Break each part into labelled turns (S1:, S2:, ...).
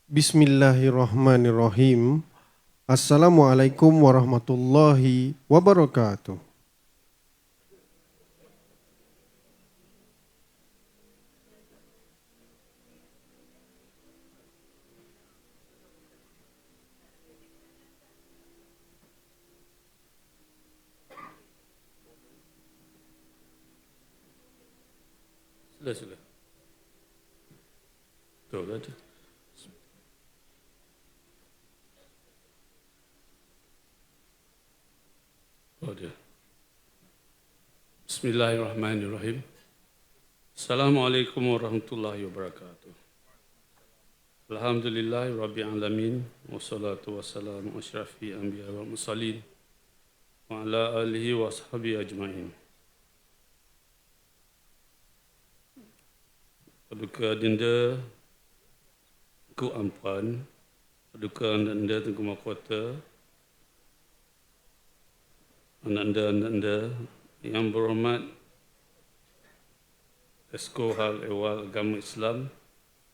S1: Bismillahirrahmanirrahim. Assalamualaikum warahmatullahi wabarakatuh.
S2: Sudah. Betul ada. Oh dia. Bismillahirrahmanirrahim. Assalamualaikum warahmatullahi wabarakatuh. Alhamdulillahi rabbil alamin. Wassalatu wassalamu asyrafi anbiya wal mursalin. Wa ala alihi wa sahbihi ajma'in. Paduka Adinda Ku Ampuan, Paduka anda Tengku Mahkota, anda yang berhormat Esko Hal Ehwal Agama Islam,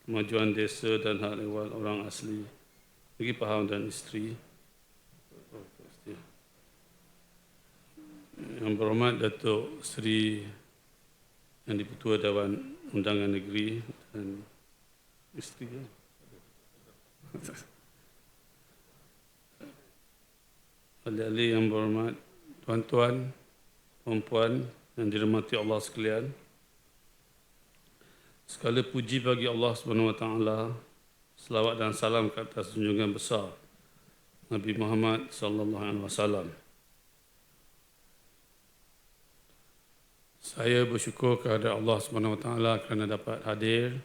S2: Kemajuan Desa dan Hal Ehwal Orang Asli Negeri Pahang dan Isteri, yang berhormat Datuk Seri Yang di-Pertua Dewan Undangan Negeri dan Isteri. Ahli-ahli yang berhormat, tuan-tuan, puan-puan yang dirahmati Allah sekalian. Segala puji bagi Allah Subhanahu Wa Taala. Selawat dan salam ke atas junjungan besar Nabi Muhammad sallallahu alaihi wasallam. Saya bersyukur kepada Allah Subhanahu Wa Taala kerana dapat hadir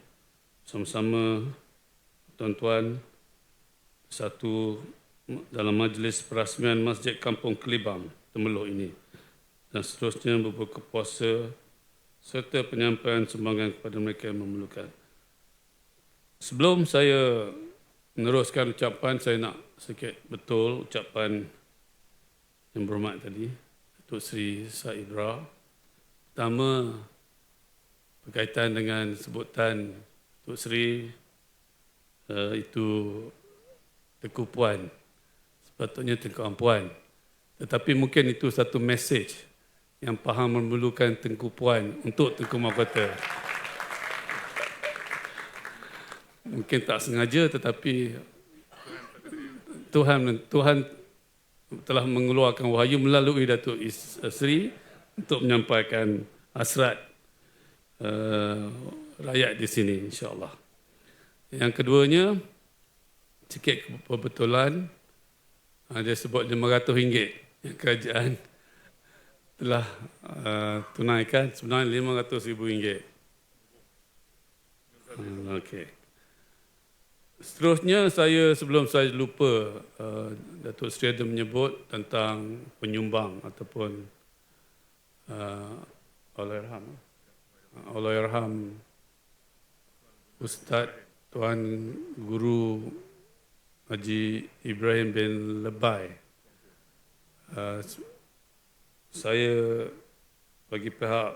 S2: sama-sama tuan-tuan satu dalam majlis perasmian Masjid Kampung Kelibang Temeloh ini, dan seterusnya berbuka puasa serta penyampaian sumbangan kepada mereka yang memerlukan. Sebelum saya meneruskan ucapan, saya nak sikit betul ucapan yang berhormat tadi, Datuk Seri Saidra. Pertama, berkaitan dengan sebutan Datuk Seri itu Tengku Puan. Sepatutnya Tengku Ampuan. Tetapi mungkin itu satu mesej yang Pahang memerlukan Tengku Puan untuk Tengku Mahkota. Mungkin tak sengaja, tetapi Tuhan telah mengeluarkan wahyu melalui Datuk Seri untuk menyampaikan hasrat rakyat di sini, insya-Allah. Yang keduanya, sikit kebetulan, dia sebut RM500 yang kerajaan telah tunaikan, sebenarnya RM500,000. Okey. Seterusnya, sebelum saya lupa, Datuk Seri ada menyebut tentang penyumbang ataupun Allahyarham Ustaz Tuan Guru Haji Ibrahim bin Lebai. Saya bagi pihak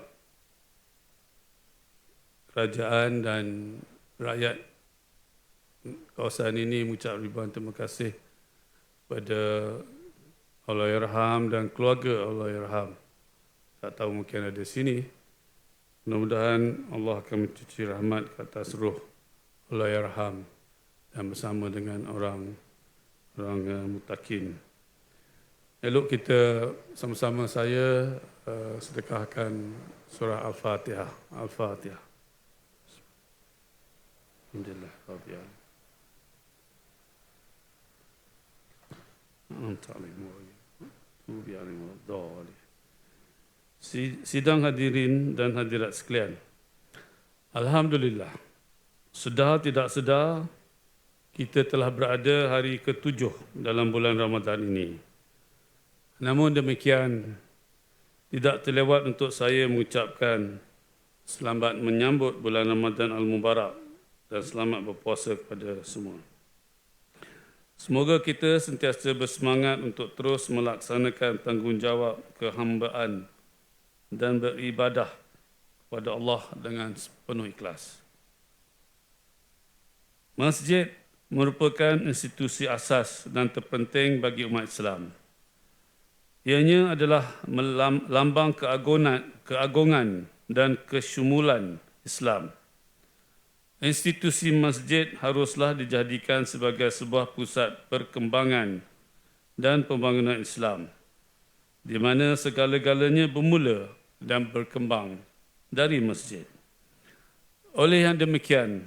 S2: kerajaan dan rakyat kawasan ini mengucap ribuan terima kasih kepada Allahyarham dan keluarga Allahyarham. Tak tahu mungkin ada di sini. Mudah-mudahan Allah akan mencuci rahmat ke atas ruh Allahyarham dan bersama dengan orang mutakin. Elok kita sama-sama saya sedekahkan surah Al-Fatihah. Al-Fatihah. Alhamdulillah rabbil alamin. Sidang hadirin dan hadirat sekalian, alhamdulillah, sedar tidak sedar kita telah berada hari ke-7 dalam bulan Ramadan ini. Namun demikian, tidak terlewat untuk saya mengucapkan selamat menyambut bulan Ramadan Al-Mubarak dan selamat berpuasa kepada semua. Semoga kita sentiasa bersemangat untuk terus melaksanakan tanggungjawab kehambaan dan beribadah kepada Allah dengan penuh ikhlas. Masjid merupakan institusi asas dan terpenting bagi umat Islam. Ianya adalah lambang keagungan dan kesyumulan Islam. Institusi masjid haruslah dijadikan sebagai sebuah pusat perkembangan dan pembangunan Islam, di mana segala-galanya bermula dan berkembang dari masjid. Oleh yang demikian,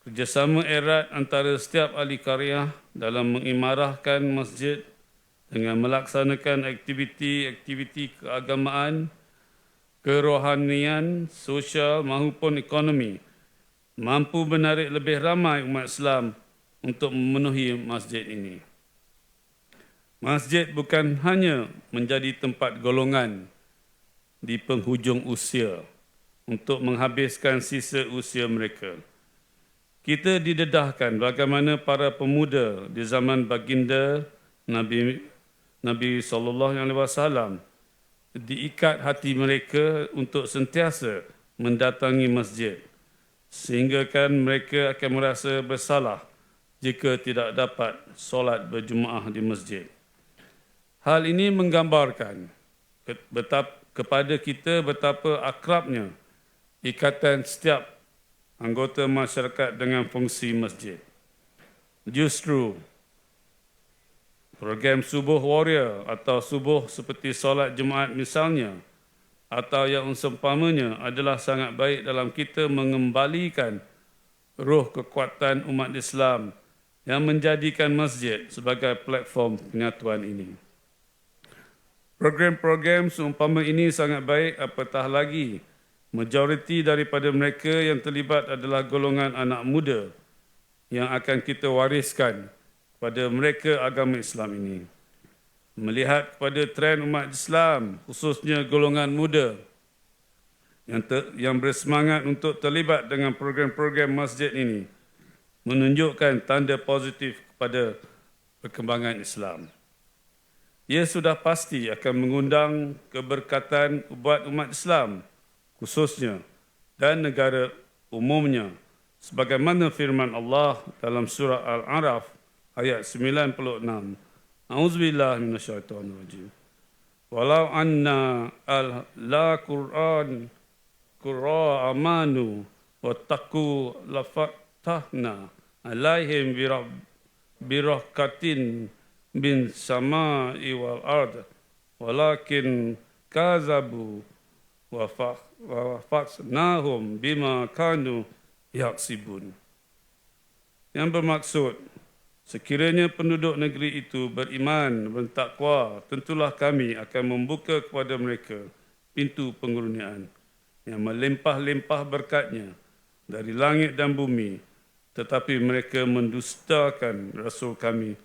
S2: kerjasama erat antara setiap ahli karya dalam mengimarahkan masjid dengan melaksanakan aktiviti-aktiviti keagamaan, kerohanian, sosial maupun ekonomi mampu menarik lebih ramai umat Islam untuk memenuhi masjid ini. Masjid bukan hanya menjadi tempat golongan di penghujung usia untuk menghabiskan sisa usia mereka. Kita didedahkan bagaimana para pemuda di zaman baginda Nabi SAW diikat hati mereka untuk sentiasa mendatangi masjid, sehingga kan mereka akan merasa bersalah jika tidak dapat solat berjemaah di masjid. Hal ini menggambarkan kepada kita betapa akrabnya ikatan setiap anggota masyarakat dengan fungsi masjid. Justru, program subuh warrior atau subuh seperti solat Jumaat misalnya, atau yang seumpamanya adalah sangat baik dalam kita mengembalikan roh kekuatan umat Islam yang menjadikan masjid sebagai platform penyatuan ini. Program-program seumpama ini sangat baik, apatah lagi majoriti daripada mereka yang terlibat adalah golongan anak muda yang akan kita wariskan kepada mereka agama Islam ini. Melihat kepada tren umat Islam, khususnya golongan muda yang bersemangat untuk terlibat dengan program-program masjid ini, menunjukkan tanda positif kepada perkembangan Islam. Ia sudah pasti akan mengundang keberkatan buat umat Islam khususnya dan negara umumnya, sebagaimana firman Allah dalam surah Al-A'raf ayat 96. A'udzubillahi minasyaitonirrajim. Walau anna la Qur'an amanu wattaqu lafatahna alaihim birahkatin bin sama'i wal ard walakin kazabu wa fasnahum bima kanu yaksibun. Yang bermaksud, sekiranya penduduk negeri itu beriman, bertakwa, tentulah kami akan membuka kepada mereka pintu pengurniaan yang melimpah-limpah berkatnya dari langit dan bumi, tetapi mereka mendustakan Rasul kami,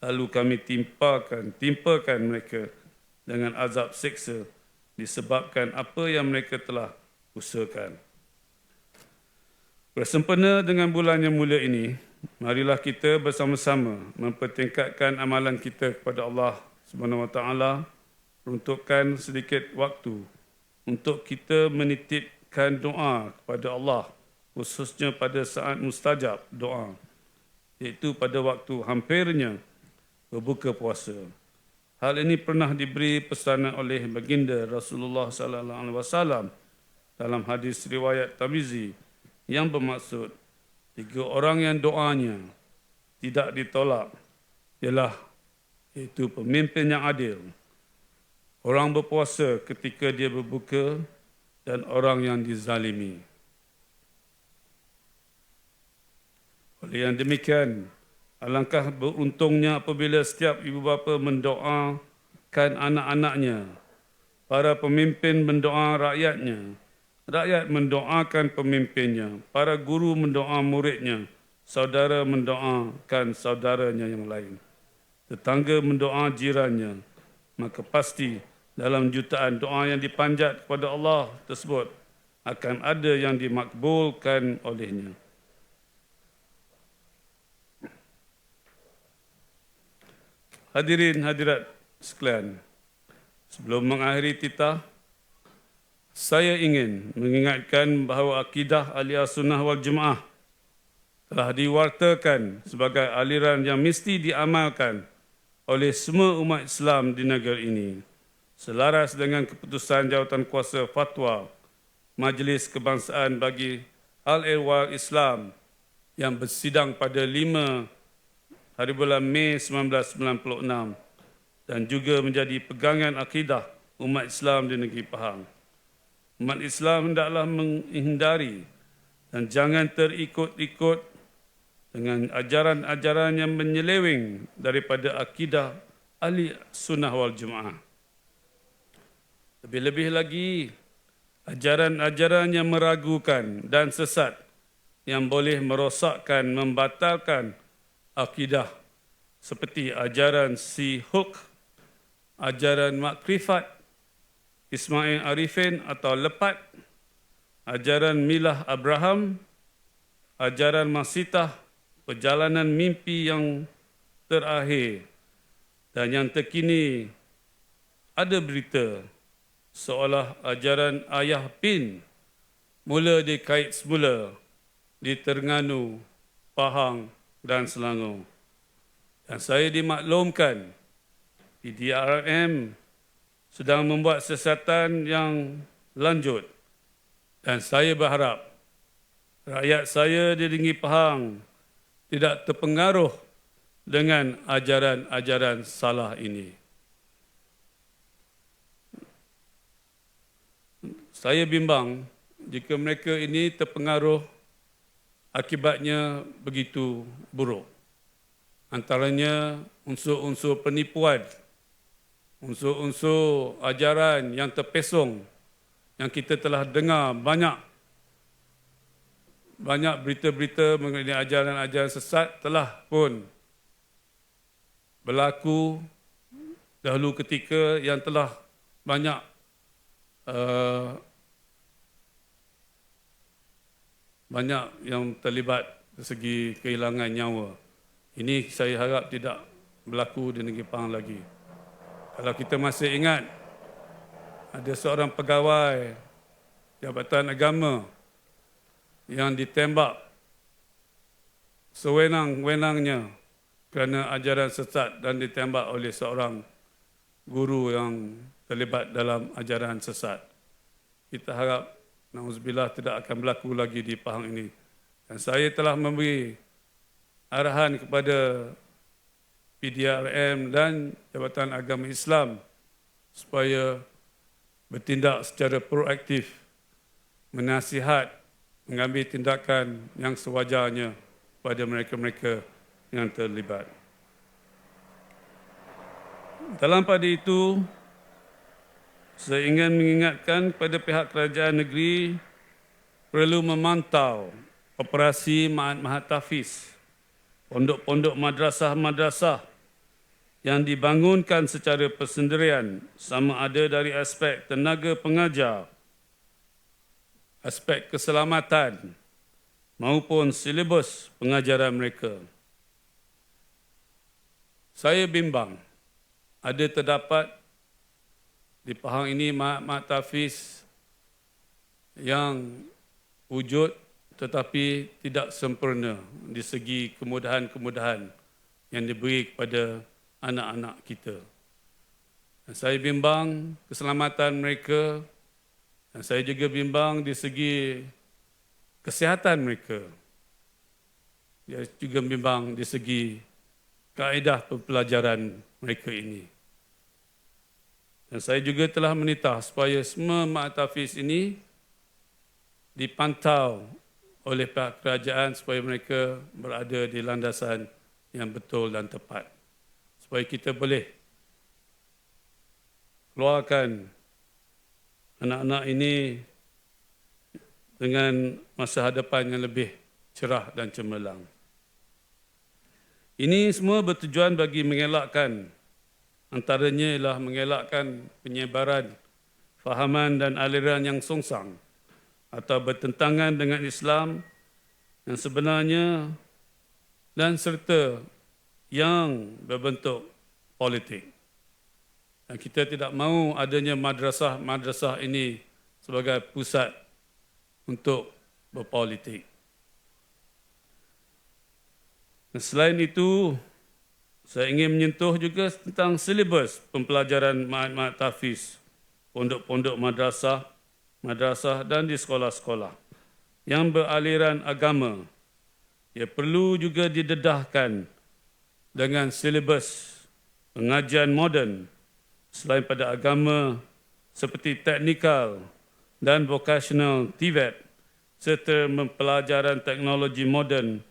S2: lalu kami timpakan mereka dengan azab siksa disebabkan apa yang mereka telah usahakan. Bersempena dengan bulan yang mulia ini, marilah kita bersama-sama mempertingkatkan amalan kita kepada Allah SWT, peruntukkan sedikit waktu untuk kita menitipkan doa kepada Allah, khususnya pada saat mustajab doa, iaitu pada waktu hampirnya berbuka puasa. Hal ini pernah diberi pesanan oleh baginda Rasulullah SAW dalam hadis riwayat Tirmizi yang bermaksud 3 orang yang doanya tidak ditolak ialah iaitu pemimpin yang adil, orang berpuasa ketika dia berbuka, dan orang yang dizalimi. Oleh yang demikian, alangkah beruntungnya apabila setiap ibu bapa mendoakan anak-anaknya, para pemimpin mendoa rakyatnya, rakyat mendoakan pemimpinnya, para guru mendoa muridnya, saudara mendoakan saudaranya yang lain, tetangga mendoa jirannya. Maka pasti dalam jutaan doa yang dipanjat kepada Allah tersebut akan ada yang dimakbulkan olehnya. Hadirin hadirat sekalian, sebelum mengakhiri titah, saya ingin mengingatkan bahawa akidah Ahli Sunnah wal Jemaah telah diwartakan sebagai aliran yang mesti diamalkan oleh semua umat Islam di negara ini, selaras dengan keputusan Jawatankuasa Fatwa Majlis Kebangsaan bagi Al-Ehwal Islam yang bersidang pada 5 hari bulan Mei 1996 dan juga menjadi pegangan akidah umat Islam di negeri Pahang. Umat Islam hendaklah menghindari dan jangan terikut-ikut dengan ajaran-ajaran yang menyeleweng daripada akidah ahli sunnah wal jemaah. Lebih-lebih lagi, ajaran-ajaran yang meragukan dan sesat yang boleh merosakkan, membatalkan akidah seperti ajaran Si Huk, ajaran Makrifat, Ismail Arifin atau Lepat, ajaran Milah Abraham, ajaran Masitah, perjalanan mimpi yang terakhir, dan yang terkini ada berita seolah ajaran Ayah Pin mula dikait semula di Terengganu, Pahang dan Selangor. Dan saya dimaklumkan PDRM sedang membuat siasatan yang lanjut dan saya berharap rakyat saya di negeri Pahang tidak terpengaruh dengan ajaran-ajaran salah ini. Saya bimbang jika mereka ini terpengaruh, akibatnya begitu buruk. Antaranya unsur-unsur penipuan, unsur-unsur ajaran yang terpesong yang kita telah dengar banyak berita-berita mengenai ajaran-ajaran sesat telah pun berlaku dahulu ketika yang telah banyak yang terlibat dari segi kehilangan nyawa. Ini saya harap tidak berlaku di negeri Pahang lagi. Kalau kita masih ingat, ada seorang pegawai Jabatan Agama yang ditembak sewenang-wenangnya kerana ajaran sesat dan ditembak oleh seorang guru yang terlibat dalam ajaran sesat. Kita harap, na'udzubillah, tidak akan berlaku lagi di Pahang ini. Dan saya telah memberi arahan kepada PDRM dan Jabatan Agama Islam supaya bertindak secara proaktif, menasihat, mengambil tindakan yang sewajarnya pada mereka-mereka yang terlibat. Dalam pada itu, saya ingin mengingatkan kepada pihak kerajaan negeri perlu memantau operasi Ma'had Mahat Tahfiz, pondok-pondok madrasah-madrasah yang dibangunkan secara persendirian, sama ada dari aspek tenaga pengajar, aspek keselamatan maupun silibus pengajaran mereka. Saya bimbang ada terdapat di Pahang ini Ma'had Tahfiz yang wujud tetapi tidak sempurna di segi kemudahan-kemudahan yang diberi kepada anak-anak kita. Dan saya bimbang keselamatan mereka dan saya juga bimbang di segi kesihatan mereka. Dia juga bimbang di segi kaedah pembelajaran mereka ini. Dan saya juga telah menitah supaya semua Ma'had Tahfiz ini dipantau oleh pihak kerajaan supaya mereka berada di landasan yang betul dan tepat. Supaya kita boleh keluarkan anak-anak ini dengan masa hadapan yang lebih cerah dan cemerlang. Ini semua bertujuan bagi mengelakkan, antaranya ialah mengelakkan penyebaran fahaman dan aliran yang songsang atau bertentangan dengan Islam yang sebenarnya dan serta yang berbentuk politik. Dan kita tidak mahu adanya madrasah-madrasah ini sebagai pusat untuk berpolitik. Selain itu, saya ingin menyentuh juga tentang silibus pembelajaran ma'had tahfiz, pondok-pondok madrasah dan di sekolah-sekolah yang beraliran agama. Ia perlu juga didedahkan dengan silibus pengajian moden selain pada agama seperti teknikal dan vocational TVET serta pelajaran teknologi moden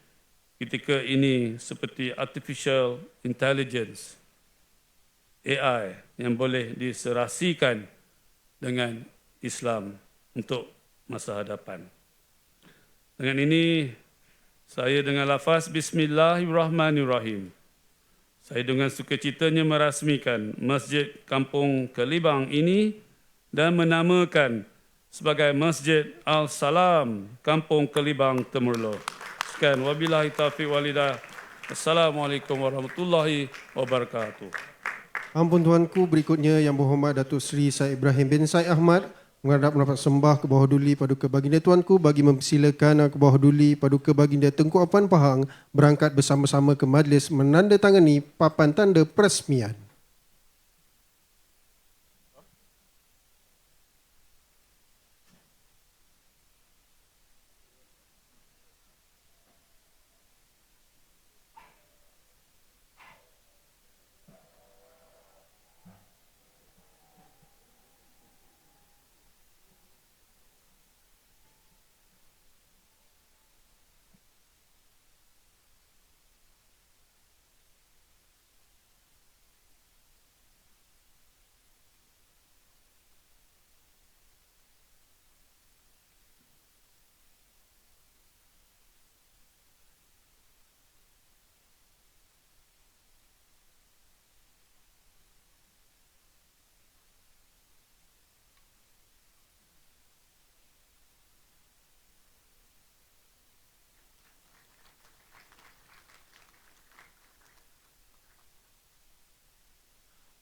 S2: ketika ini seperti artificial intelligence, AI yang boleh diserasikan dengan Islam untuk masa hadapan. Dengan ini, saya dengan lafaz Bismillahirrahmanirrahim, saya dengan sukacitanya merasmikan Masjid Kampung Kelibang ini dan menamakan sebagai Masjid Al-Salam Kampung Kelibang Temerloh. Sekian, wabillahi taufiq walhidayah. Assalamualaikum warahmatullahi wabarakatuh.
S1: Ampun tuanku, berikutnya Yang Berhormat Datuk Seri Said Ibrahim bin Said Ahmad mendapat sembah ke bawah duli Paduka Baginda Tuanku bagi mempersilakan ke bawah duli Paduka Baginda Tengku Afan Pahang berangkat bersama-sama ke majlis menandatangani papan tanda peresmian.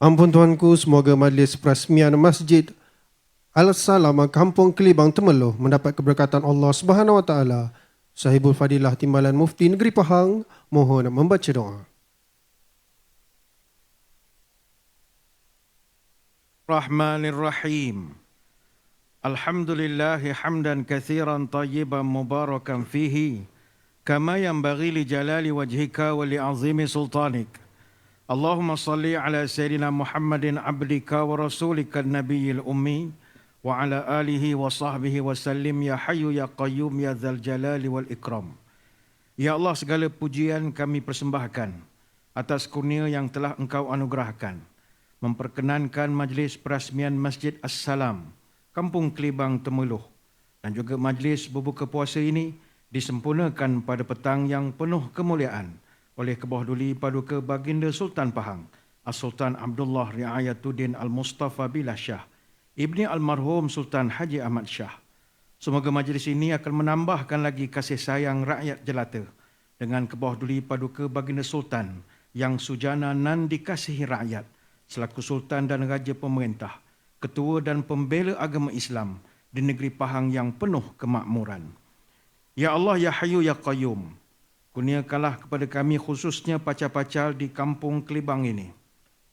S1: Ampun tuanku, semoga majlis peresmian Masjid Al-Salam Kampung Kelibang Temerloh mendapat keberkatan Allah Subhanahu Wa Taala. Sahibul Fadilah Timbalan Mufti Negeri Pahang mohon membaca doa.
S3: Rahmanirrahim. Alhamdulillahi hamdan kathiran tayyiban mubarakan fihi kama yanbaghi li jalali wajhika wa li azimi sultanik. Allahumma salli ala Sayyidina Muhammadin abdika wa rasulika nabiyil ummi wa ala alihi wa sahbihi wa sallim ya hayyu ya qayyum ya dzal jalali wal ikram. Ya Allah, segala pujian kami persembahkan atas kurnia yang telah Engkau anugerahkan memperkenankan majlis peresmian Masjid As-Salam Kampung Kelibang Temerloh dan juga majlis berbuka puasa ini disempurnakan pada petang yang penuh kemuliaan oleh Kebawah Duli Paduka Baginda Sultan Pahang As-Sultan Abdullah Riayatuddin Al-Mustafa Billah Shah Ibni Almarhum Sultan Haji Ahmad Shah. Semoga majlis ini akan menambahkan lagi kasih sayang rakyat jelata dengan Kebawah Duli Paduka Baginda Sultan yang sujana nan dikasihi rakyat selaku Sultan dan Raja Pemerintah, Ketua dan Pembela Agama Islam di negeri Pahang yang penuh kemakmuran. Ya Allah, Ya Hayyu, Ya Qayyum, kurniakanlah kepada kami khususnya pacar-pacar di Kampung Kelibang ini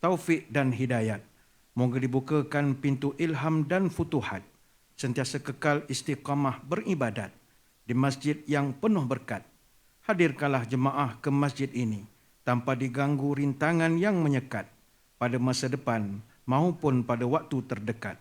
S3: taufik dan hidayat. Moga dibukakan pintu ilham dan futuhat, sentiasa kekal istiqamah beribadat di masjid yang penuh berkat. Hadirkanlah jemaah ke masjid ini tanpa diganggu rintangan yang menyekat pada masa depan maupun pada waktu terdekat.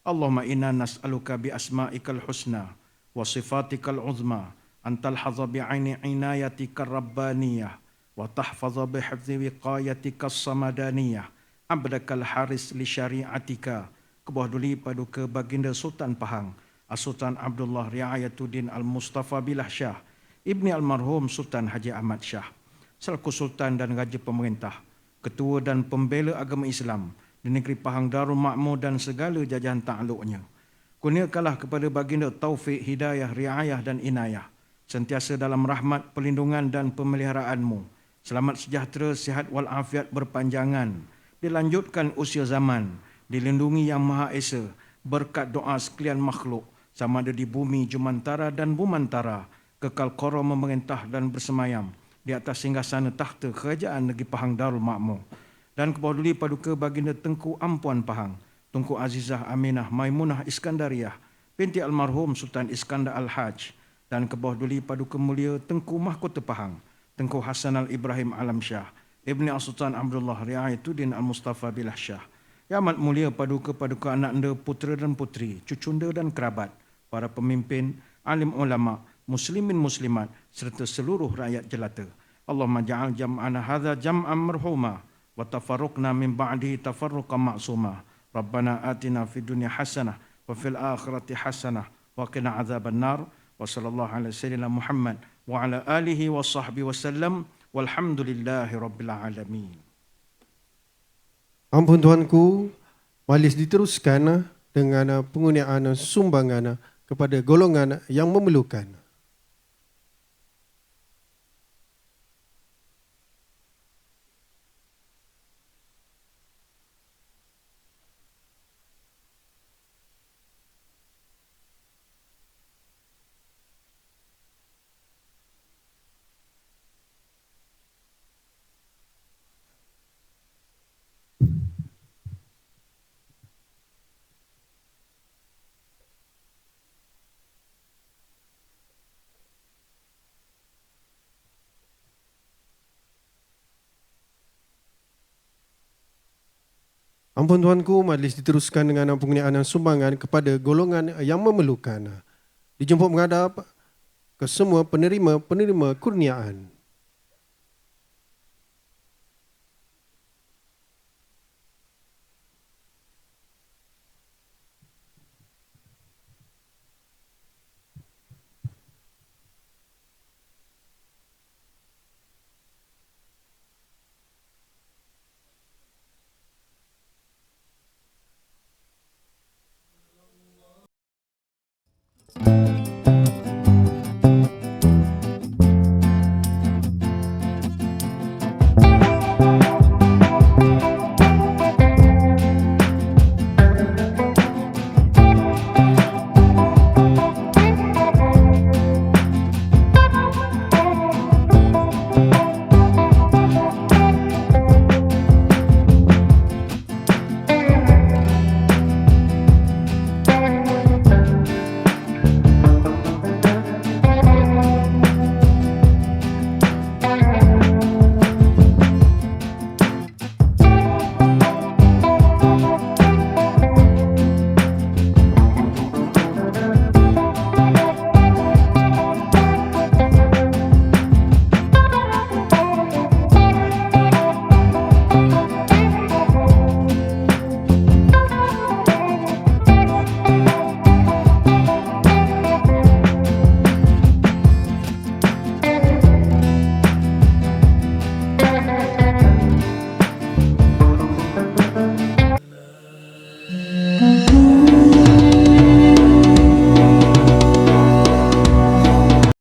S3: Allahumma inna nas'aluka bi asma'ikal husna wa sifatikal uzma antal hadza bi'aini inayatika rabbaniyah wa tahfadza bihifzi wiqayatika samadaniyah abdakal haris li syari'atika. Kebawah Duli Paduka Baginda Sultan Pahang As-Sultan Abdullah Riayatuddin Al-Mustafa Billah Shah Ibni Almarhum Sultan Haji Ahmad Shah selaku Sultan dan Raja Pemerintah, Ketua dan Pembela Agama Islam di negeri Pahang Darul Makmur dan segala jajahan takluknya. Kurniakanlah kepada Baginda taufik, hidayah, riayah dan inayah, sentiasa dalam rahmat, perlindungan dan pemeliharaanmu. Selamat sejahtera, sihat walafiat berpanjangan, dilanjutkan usia zaman, dilindungi Yang Maha Esa, berkat doa sekalian makhluk, sama ada di bumi, jumantara dan bumantara, kekal qara memerintah dan bersemayam di atas singgasana takhta kerajaan negeri Pahang Darul Makmur. Dan kepada paduka baginda Tengku Ampuan Pahang, Tunku Azizah Aminah Maimunah Iskandariah binti almarhum Sultan Iskandar Al-Haj, dan kepada paduka mulia Tengku Mahkota Pahang, Tengku Hasan Al-Ibrahim Alam Shah, Ibni Sultan Abdullah Riayatuddin Al-Mustafa Billah Shah. Yang amat mulia paduka anak anda, putera dan putri, cucunda dan kerabat, para pemimpin, alim ulama, muslimin muslimat, serta seluruh rakyat jelata. Allahumma ja'al jam'ana hadha jam'an marhuma, wa tafarruqna min ba'dihi tafarruqan ma'suma. Rabbana atina fid dunya hasanah, wa fil akhirati hasanah, wa qina azaban nar. Wa sallallahu ala sayyidina Muhammad, wa ala alihi wa sahbihi wa sallam, walhamdulillahi rabbil alamin.
S1: Ampun Tuanku, majlis diteruskan dengan penggunaan sumbangan kepada golongan yang memerlukan. Ampun Tuanku, majlis diteruskan dengan penggunaan sumbangan kepada golongan yang memerlukan. Dijemput menghadap ke semua penerima kurniaan.